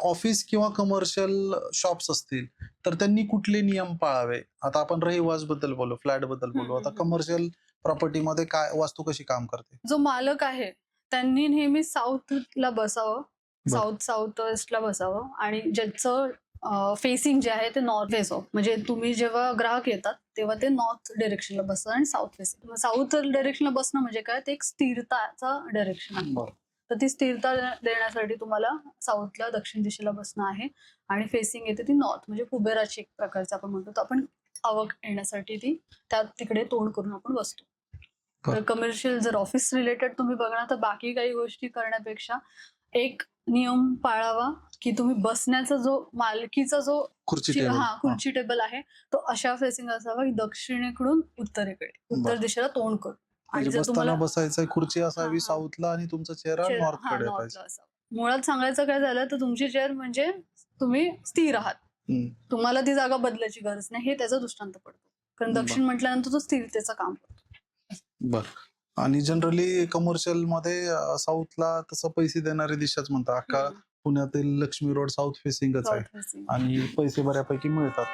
Office किंवा commercial shops असतील, तर त्यांनी कुठले नियम पाळावे? आता आपण रहिवास बद्दल बोलू, फ्लॅट बद्दल हं, बोलू. हं, आता हं. कमर्शियल प्रॉपर्टीमध्ये काय वास्तू कशी काम करते? जो मालक आहे, त्यांनी नेहमी साऊथला बसावं. बरं. साऊथ वेस्टला बसावं आणि ज्याचं फेसिंग जे आहे ते नॉर्थ वेस्ट म्हणजे तुम्ही जेव्हा ग्राहक येतात, तेव्हा ते नॉर्थ डायरेक्शनला बसतात आणि साऊथ फेसिंग. साऊथ डायरेक्शनला बसणं म्हणजे काय? ते एक स्थिरताचा डायरेक्शन आहे. बरं. तर ती स्थिरता देण्यासाठी तुम्हाला साऊथला दक्षिण दिशेला बसणं आहे आणि फेसिंग येते ती नॉर्थ म्हणजे कुबेराची एक प्रकारचं आपण म्हणतो. तर आपण आवक येण्यासाठी ती तिकडे तोंड करून आपण बसतो. तर बरं. कमर्शियल जर ऑफिस रिलेटेड तुम्ही बघणार तर बाकी काही गोष्टी करण्यापेक्षा एक नियम पाळावा, की तुम्ही बसण्याचा जो मालकीचा जो खुर्ची टेबल. हां. खुर्ची टेबल आहे, तो अशा फेसिंग असावा, की दक्षिणेकडून उत्तरेकडे, उत्तर बरं. दिशेला तोंड करून. आणि म्हणजे जर बसताना तुम्हाला बसायचं खुर्ची हां, असावी हां. साऊथला आणि तुमचा चेहरा चेअर नॉर्थकडे नॉर्थला पाहिजे. असावा. मुळात सांगायचं काय झालं, तर तुमची चेअर म्हणजे तुम्ही स्थिर आहात. हं. तुम्हाला ती जागा बदलायची गरज नाही, हे त्याचा दृष्टांत पडतो. कारण बरं. दक्षिण म्हटल्यानंतर तो स्थिरतेचं काम करतो. बरं. आणि जनरली कमर्शियलमध्ये साऊथला तसं पैसे देणारी दिशाच म्हणतात. अख्खा हं. पुण्यातील लक्ष्मी रोड साऊथ फेसिंगच आहे साऊथ फेसिंग. आणि पैसे बऱ्यापैकी मिळतात.